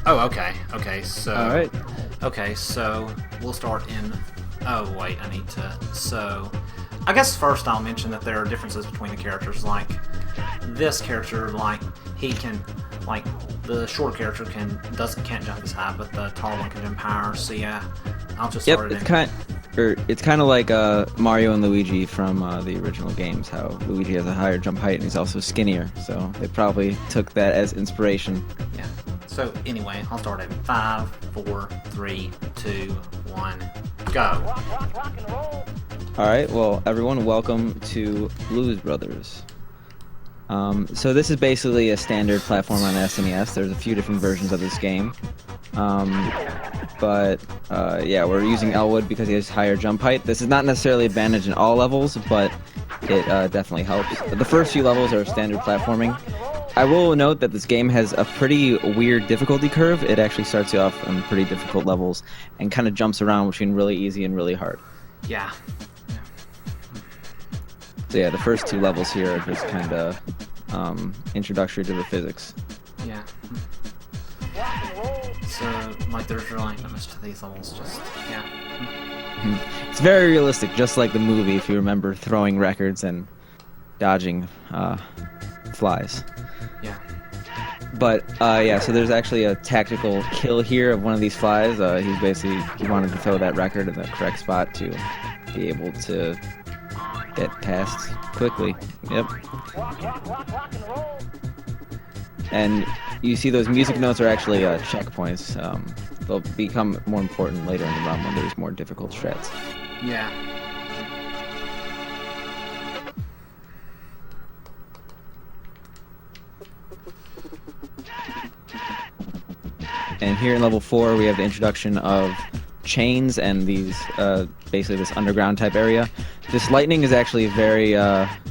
Oh, okay. Okay, so... All right. Okay, so we'll start in... Oh, wait, I need to... So... I guess first I'll mention that there are differences between the characters. Like, this character, like, he can... Like, the short character can't jump as high, but the tall one can jump higher. So yeah, I'll just Yep, start it it's kind of like Mario and Luigi from the original games. How Luigi has a higher jump height and he's also skinnier. So they probably took that as inspiration. Yeah. So anyway, I'll start at 5, 4, 3, 2, 1, go. All right. Well, everyone, welcome to Blues Brothers. So this is basically a standard platform on SNES. There's a few different versions of this game. Yeah, we're using Elwood because he has higher jump height. This is not necessarily an advantage in all levels, but it definitely helps. The first few levels are standard platforming. I will note that this game has a pretty weird difficulty curve. It actually starts you off on pretty difficult levels and kind of jumps around between really easy and really hard. Yeah. So yeah, the first two levels here are just kind of introductory to the physics. Yeah. So, like, there's really not much to these levels, just, yeah. It's very realistic, just like the movie, if you remember throwing records and dodging flies. Yeah. But, yeah, so there's actually a tactical kill here of one of these flies. He wanted to throw that record in the correct spot to be able to get past quickly. Yep. And you see those music notes are actually checkpoints. They'll become more important later in the run when there's more difficult strats. Yeah. And here in level 4, we have the introduction of chains and these, basically this underground type area. This lightning is actually very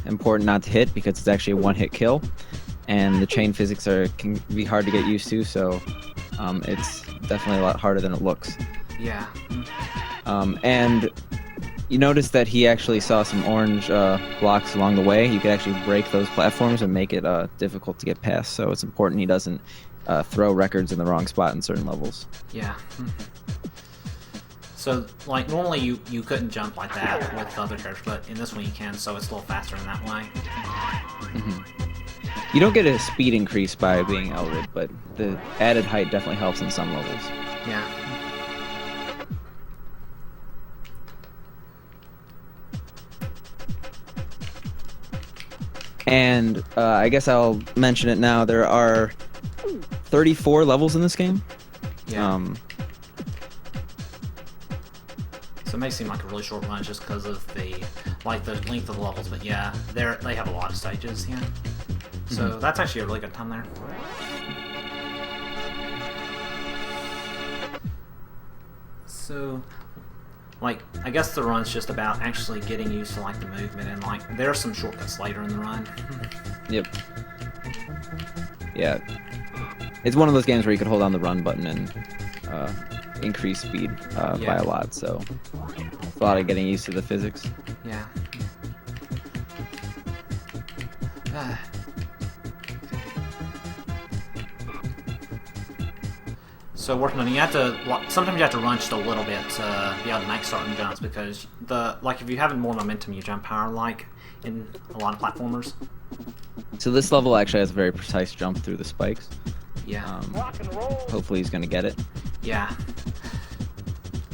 important not to hit because it's actually a one-hit kill. And the chain physics can be hard to get used to, so it's definitely a lot harder than it looks. Yeah. And you notice that he actually saw some orange blocks along the way. You could actually break those platforms and make it difficult to get past, so it's important he doesn't throw records in the wrong spot in certain levels. Yeah. So, like, normally you couldn't jump like that with the other characters, but in this one you can, so it's a little faster in that way. You don't get a speed increase by being Elwood, but the added height definitely helps in some levels. Yeah. And I guess I'll mention it now. There are 34 levels in this game. Yeah. So it may seem like a really short run just because of the length of the levels, but yeah, they have a lot of stages. Yeah. So that's actually a really good time there. So, like, I guess the run's just about actually getting used to, like, the movement, and, like, there are some shortcuts later in the run. Yep. Yeah. It's one of those games where you can hold on the run button and increase speed by a lot, so it's a lot of getting used to the physics. Yeah. So working on it, sometimes you have to run just a little bit to be able to make certain jumps because if you have more momentum, you jump higher, like in a lot of platformers. So this level actually has a very precise jump through the spikes. Yeah. Hopefully he's gonna get it. Yeah.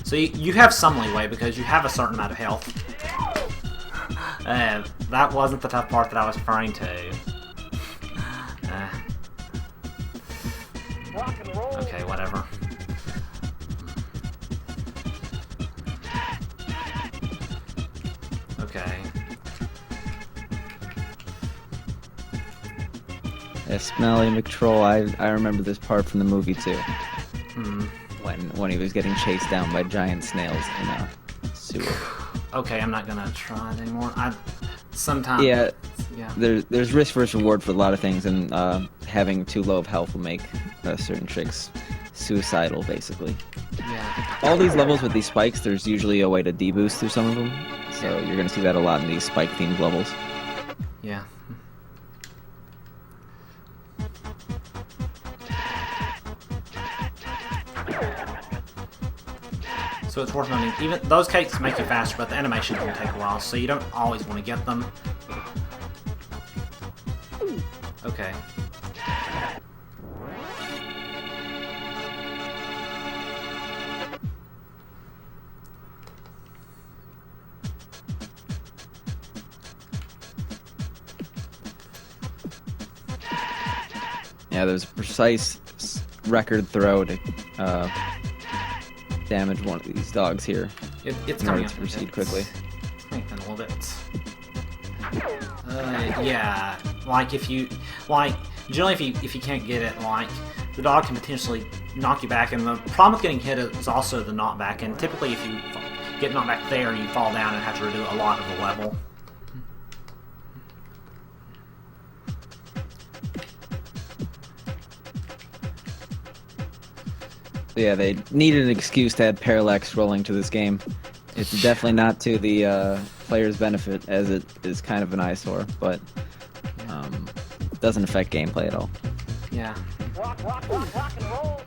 So you have some leeway because you have a certain amount of health. That wasn't the tough part that I was referring to. Okay, whatever. Okay. Yeah, Smelly McTroll, I remember this part from the movie too. When he was getting chased down by giant snails in a sewer. Okay, I'm not gonna try it anymore. Sometimes. Yeah. Yeah. There's risk versus reward for a lot of things, and having too low of health will make certain tricks suicidal, basically. Yeah. All these levels with these spikes, there's usually a way to deboost through some of them, so you're gonna see that a lot in these spike-themed levels. Yeah. So it's worth noting, even those cakes make you faster, but the animation can take a while, so you don't always want to get them. Okay. Yeah, there's a precise record throw to damage one of these dogs here. It's in coming order up. to proceed quickly. It's coming up in a little bit. Yeah, like generally if you can't get it, like the dog can potentially knock you back, and the problem with getting hit is also the knockback. And typically, if you get knocked back there, you fall down and have to redo a lot of the level. Yeah, they needed an excuse to add parallax rolling to this game. It's definitely not to the player's benefit, as it is kind of an eyesore, but doesn't affect gameplay at all. Yeah. Rock and roll.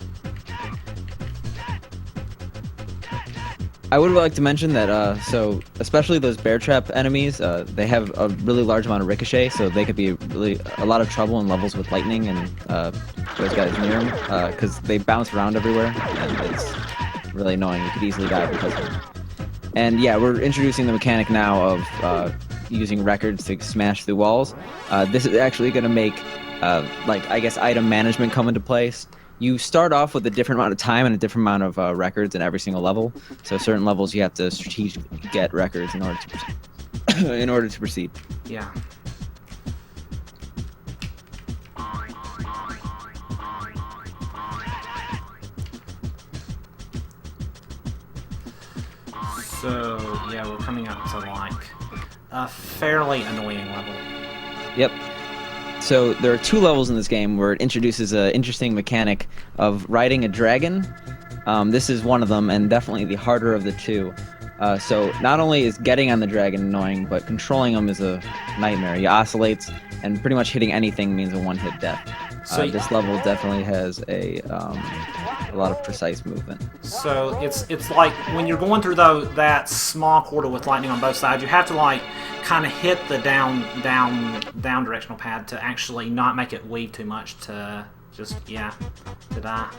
I would like to mention that, so especially those bear trap enemies, they have a really large amount of ricochet, so they could be really a lot of trouble in levels with lightning and those guys near them, because they bounce around everywhere, and it's really annoying. You could easily die because of them. And yeah, we're introducing the mechanic now of using records to smash through walls. This is actually going to make, like, I guess, item management come into place. You start off with a different amount of time and a different amount of records in every single level. So certain levels you have to strategically get records in order to proceed. In order to proceed. Yeah. So yeah, we're coming up to like a fairly annoying level. Yep. So there are two levels in this game where it introduces an interesting mechanic of riding a dragon. This is one of them, and definitely the harder of the two. So not only is getting on the dragon annoying, but controlling him is a nightmare. He oscillates, and pretty much hitting anything means a one-hit death. So this level definitely has a lot of precise movement. So it's like when you're going through that small quarter with lightning on both sides, you have to like kind of hit the down directional pad to actually not make it weave too much to just to die.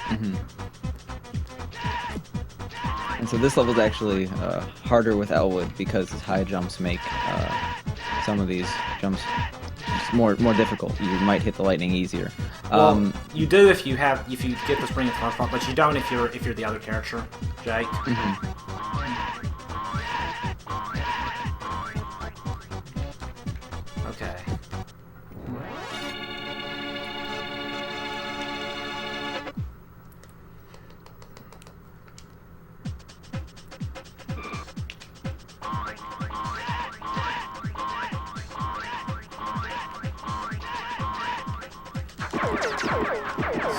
Mm-hmm. And so this level is actually harder with Elwood because his high jumps make some of these jumps more difficult. You might hit the lightning easier. Well, you do if you get the spring at the first part, but you don't if you're the other character, Jake. Mm-hmm. Okay.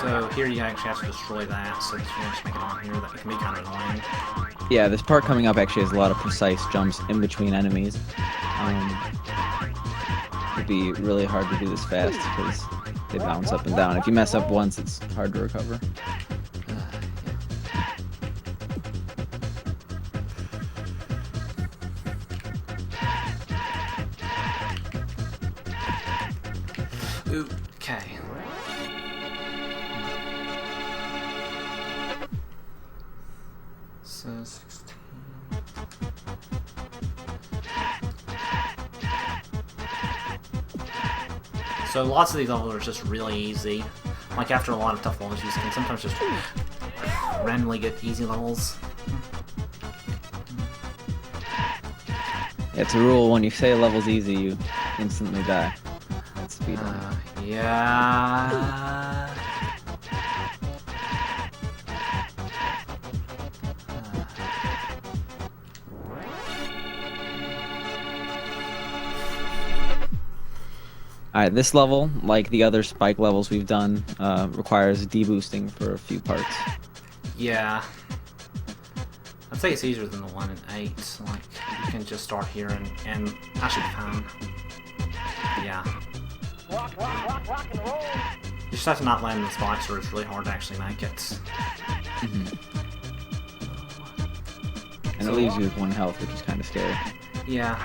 So here you actually have to destroy that, so that you can just make it on here. That can be kind of annoying. Yeah, this part coming up actually has a lot of precise jumps in between enemies. It'd be really hard to do this fast because they bounce up and down. If you mess up once, it's hard to recover. Okay. So 16. So lots of these levels are just really easy. Like after a lot of tough levels, you can sometimes just randomly get easy levels. It's a rule, when you say a level's easy, you instantly die. That's speedrun. Yeah. Alright, this level, like the other spike levels we've done, requires deboosting for a few parts. Yeah. I'd say it's easier than the 1 and 8. Like, you can just start here and I should be fine. Yeah. Rock and roll. You just have to not land in the spots or it's really hard to actually make it. Mm-hmm. And it leaves you with 1 health, which is kind of scary. Yeah.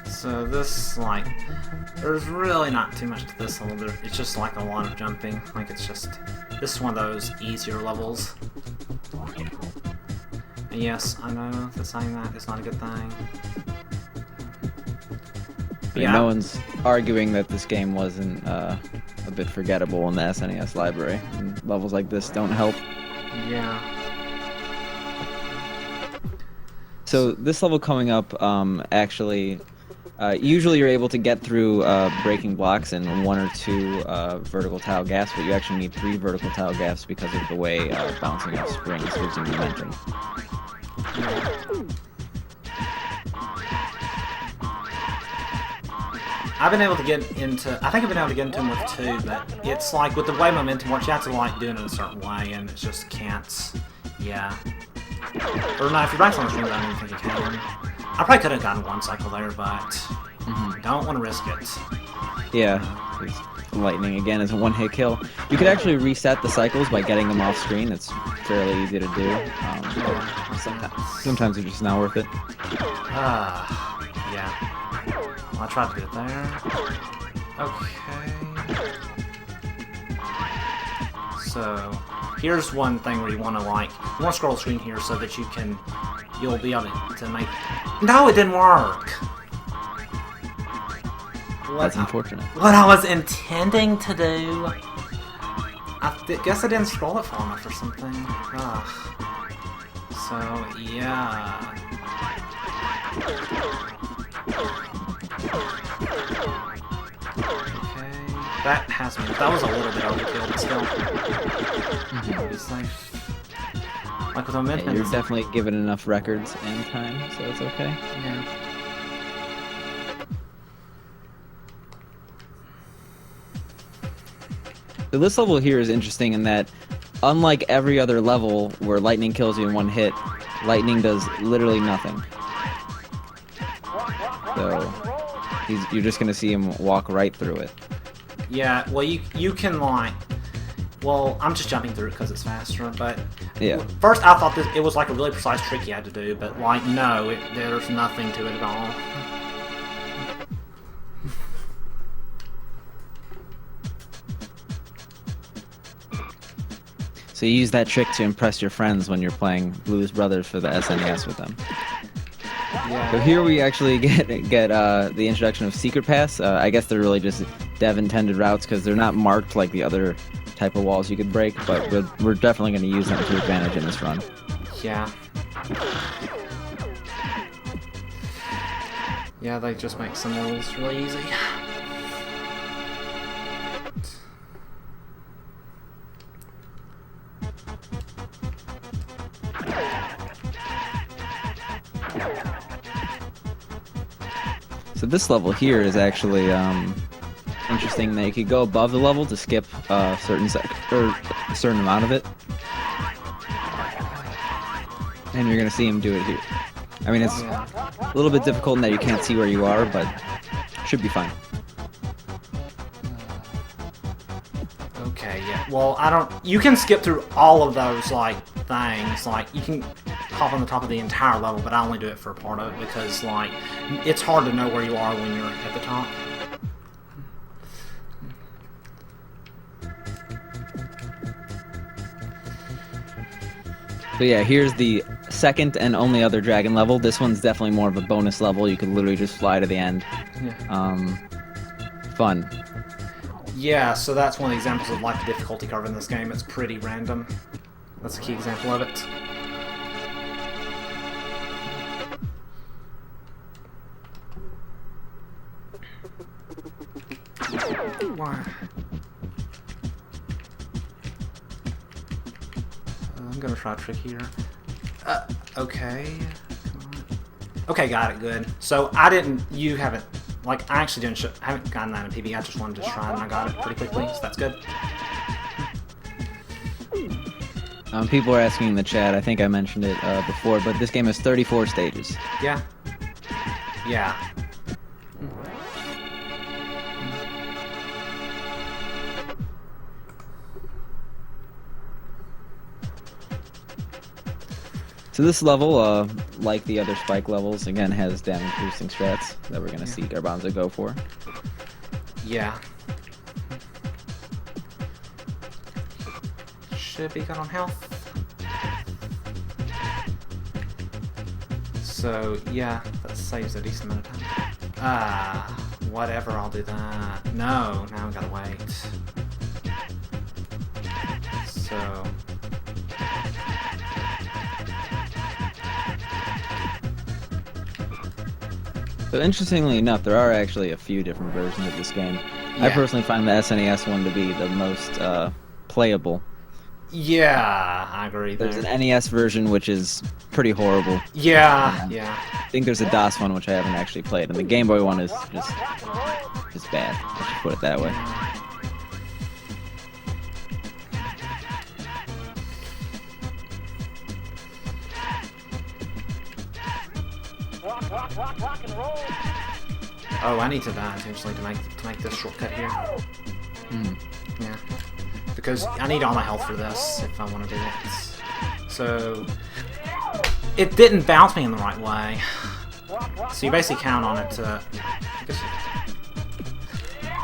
So this, like, there's really not too much to this level. It's just like a lot of jumping. Like, it's just, this is one of those easier levels. And yes, I know that saying that is not a good thing. Yeah, no one's arguing that this game wasn't a bit forgettable in the SNES library. And levels like this don't help. Yeah. So this level coming up, actually, usually you're able to get through breaking blocks in 1 or 2 vertical tile gaps, but you actually need 3 vertical tile gaps because of the way bouncing off springs gives you momentum. I've been able to get into, I think I've been able to get into them with 2, but it's like with the way momentum works, you have to like do it in a certain way, and it just can't, yeah. Or no, if you're back on the screen, I don't even think you can. I probably could have gotten 1 cycle there, but don't want to risk it. Yeah, lightning again is a 1-hit kill. You could actually reset the cycles by getting them off screen. It's fairly easy to do. Sometimes it's just not worth it. Yeah. Well, I tried to do it there. Okay. So, here's one thing where you want to scroll the screen here so that you'll be able to make... No, it didn't work! That's unfortunate. What I was intending to do... I guess I didn't scroll it far enough or something. Ugh. So, yeah... That has me. That was a little bit overkill, but still. It's like with momentum. Yeah, you're definitely given enough records and time, so it's okay. Yeah. So this level here is interesting in that, unlike every other level where lightning kills you in 1 hit, lightning does literally nothing. So you're just gonna see him walk right through it. Yeah, well, you can like, well, I'm just jumping through it because it's faster. But yeah, first I thought it was like a really precise trick you had to do, but like no, there's nothing to it at all. So you use that trick to impress your friends when you're playing Blues Brothers for the SNES with them. Yeah. So here we actually get the introduction of secret paths. I guess they're really just dev-intended routes because they're not marked like the other type of walls you could break, but we're definitely going to use them to advantage in this run. Yeah. Yeah, they just make some levels really easy. So this level here is actually interesting that you could go above the level to skip a certain amount of it, and you're gonna see him do it here. I mean, it's a little bit difficult in that you can't see where you are, but it should be fine. Okay, yeah. Well, you can skip through all of those, like, things. Like, you can hop on the top of the entire level, but I only do it for a part of it because, like, it's hard to know where you are when you're at the top. So yeah, here's the second and only other dragon level. This one's definitely more of a bonus level. You could literally just fly to the end. Yeah. Fun. Yeah, so that's one of the examples of, like, the difficulty curve in this game. It's pretty random. That's a key example of it. Why? I'm gonna try a trick here. Okay. Come on. Okay, got it, good. So you haven't, like, I actually haven't gotten that in PB, I just wanted to try and I got it pretty quickly, so that's good. People are asking in the chat, I think I mentioned it before, but this game has 34 stages. Yeah. Yeah. So this level, like the other Spike levels, again has damage boosting strats that we're gonna see Garbanzo go for. Yeah. Should be good on health. So yeah, that saves a decent amount of time. Whatever, I'll do that. No, now we gotta wait. So So interestingly enough, there are actually a few different versions of this game. I Yeah. personally find the SNES one to be the most playable. yeah, I agree There's there. an NES version which is pretty horrible. Yeah, yeah. I think there's a DOS one which I haven't actually played, and the Game Boy one is just bad. I should put it that way. Rock and roll. Oh, I need to die intentionally to make this shortcut here. Yeah. Because I need all my health for this if I want to do it. So it didn't bounce me in the right way. So you basically count on it to.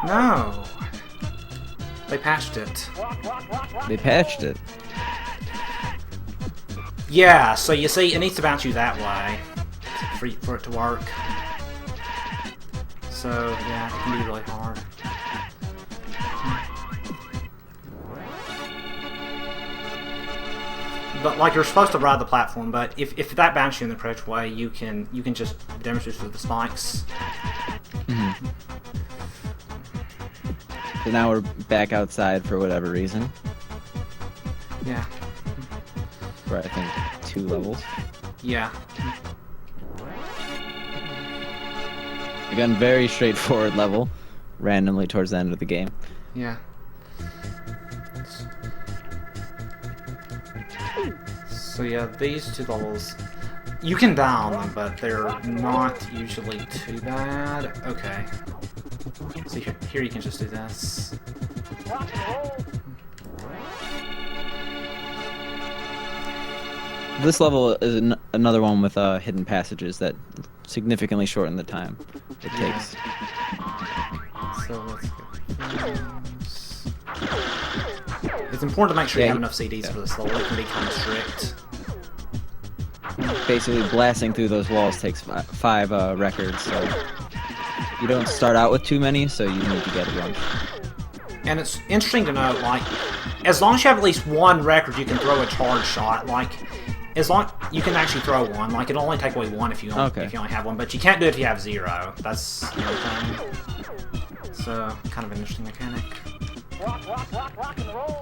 No. They patched it. They patched it. Yeah. So you see, it needs to bounce you that way for it to work. So yeah, it can be really hard. But like you're supposed to ride the platform, but if that bounces you in the correct way, you can just demonstrate with the spikes. So now we're back outside for whatever reason. Yeah. For I think 2 levels. Yeah. Again, very straightforward level, randomly towards the end of the game. Yeah. So yeah, these 2 levels, you can die on them, but they're not usually too bad. Okay. So here you can just do this. This level is another one with hidden passages that significantly shorten the time it takes. So let's get those. It's important to make sure you have enough CDs for this level. It can be kind of strict. Basically, blasting through those walls takes 5 records, so you don't start out with too many, so you need to get a bunch. And it's interesting to note, like, as long as you have at least 1 record, you can throw a charge shot. Like, as long you can actually throw 1. Like, it'll only take away 1 if you only, if you only have 1, but you can't do it if you have 0. That's the other thing. So, kind of an interesting mechanic. Rock and roll.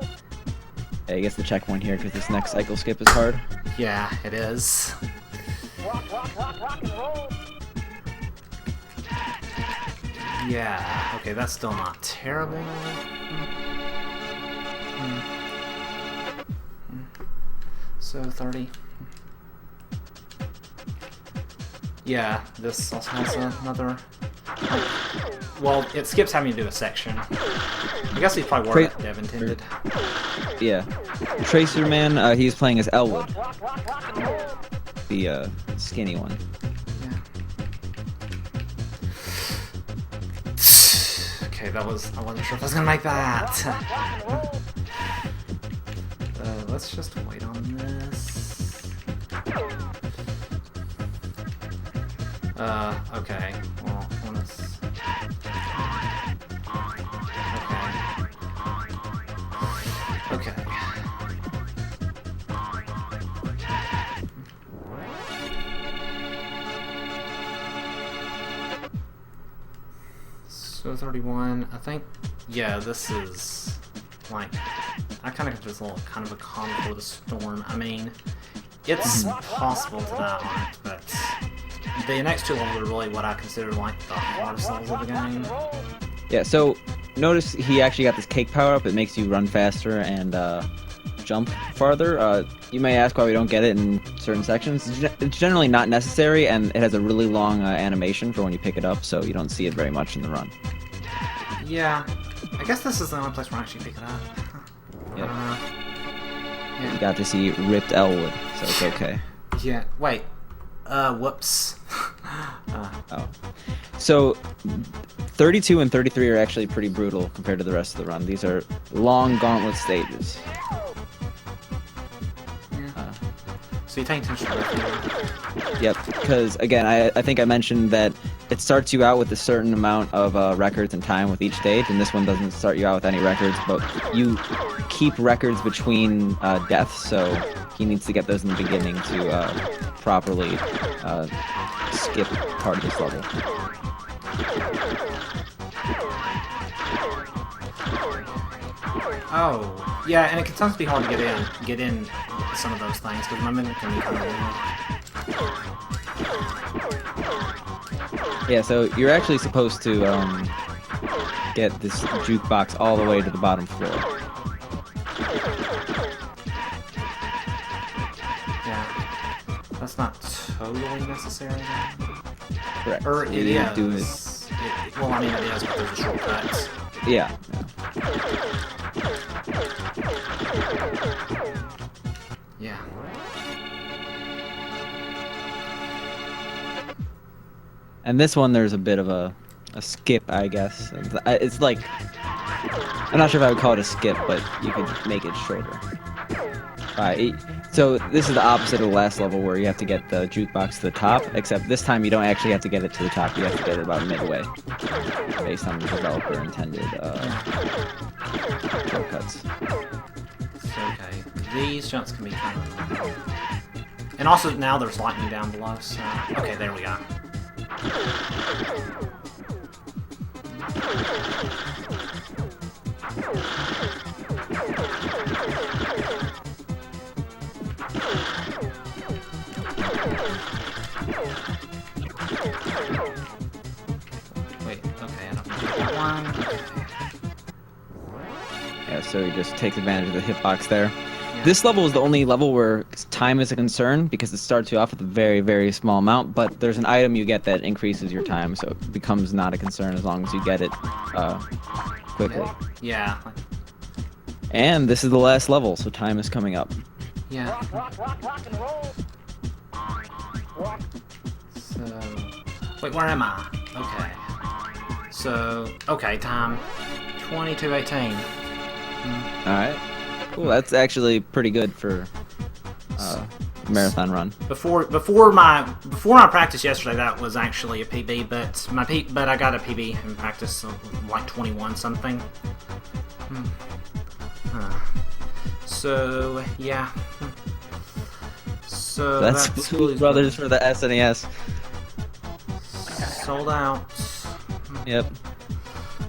Hey, I guess the checkpoint here because this next cycle skip is hard. Yeah, it is. Rock and roll. Yeah, okay, that's still not terrible. So 30. Yeah, this also has another. Well, it skips having to do a section. I guess he's probably what Dev intended. Yeah. Tracer Man, he's playing as Elwood, the skinny one. Okay, I wasn't sure if I was gonna make that. Let's just wait on this. Okay. Well, let's. Okay. Okay. So 31, I think, yeah, this is, like, I kind of consider this a little kind of a calm before the storm. I mean, it's possible to die on it, but the next 2 levels are really what I consider, like, the hardest levels of the game. Yeah, so notice he actually got this cake power-up. It makes you run faster and jump farther. You may ask why we don't get it in certain sections. It's generally not necessary, and it has a really long animation for when you pick it up, so you don't see it very much in the run. Yeah. I guess this is the only place where I actually pick it up. I Yep. don't know. Yeah. You got to see ripped Elwood, so it's okay. Yeah. Wait. Whoops. Oh. So, 32 and 33 are actually pretty brutal compared to the rest of the run. These are long gauntlet stages. Yeah. So you take attention to that. Yep, because again, I think I mentioned that it starts you out with a certain amount of records and time with each stage, and this one doesn't start you out with any records, but you keep records between deaths, so he needs to get those in the beginning to properly skip part of this level. Oh, yeah, and it can sometimes be hard to get in some of those things because my mimic can be kind of weird. Yeah, so you're actually supposed to get this jukebox all the way to the bottom floor. Yeah, that's not totally necessary. Correct. Or it You is. do it. Well, I mean, it is, but there's a shortcut. Yeah. Yeah. And this one, there's a bit of a skip, I guess. It's like, I'm not sure if I would call it a skip, but you could make it shorter. So this is the opposite of the last level where you have to get the jukebox to the top, except this time you don't actually have to get it to the top, you have to get it about midway, based on the developer intended shortcuts. Okay, these jumps can be kind of... And also now there's lightning down below, so... Okay, there we go. Wait, okay, I don't think that one. Yeah, so you just take advantage of the hitbox there. Yeah. This level is the only level where time is a concern because it starts you off with a very, very small amount, but there's an item you get that increases your time, so it becomes not a concern as long as you get it quickly. Yeah. And this is the last level, so time is coming up. Yeah. Rock and roll. Rock. So, wait, where am I? Okay. So, okay, time 22:18. Alright. Cool, that's actually pretty good for a marathon run. Before my practice yesterday, that was actually a PB, but I got a PB in practice like 21 something. So yeah. So That's Blues Brothers for the SNES. sold out. Yep.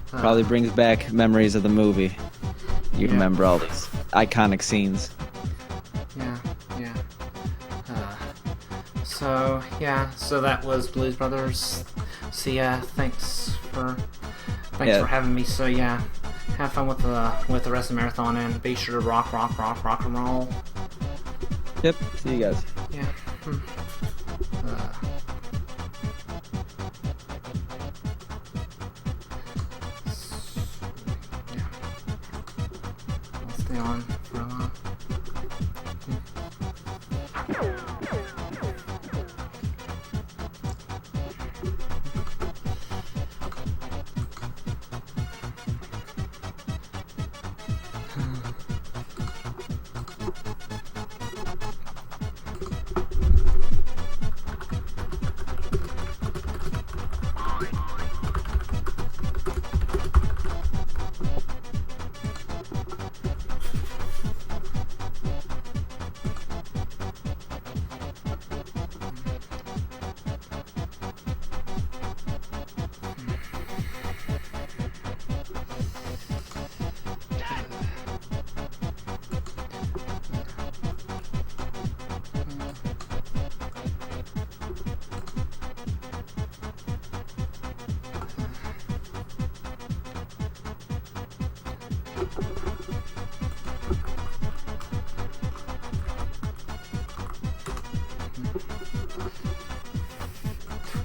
Probably brings back memories of the movie. You Yeah. remember all these iconic scenes. Yeah. So that was Blues Brothers. So yeah, thanks for having me. So yeah, have fun with the rest of the marathon and be sure to rock and roll. Yep. See you guys. Yeah. Yeah. I'll stay on for a while.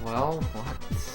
12? What?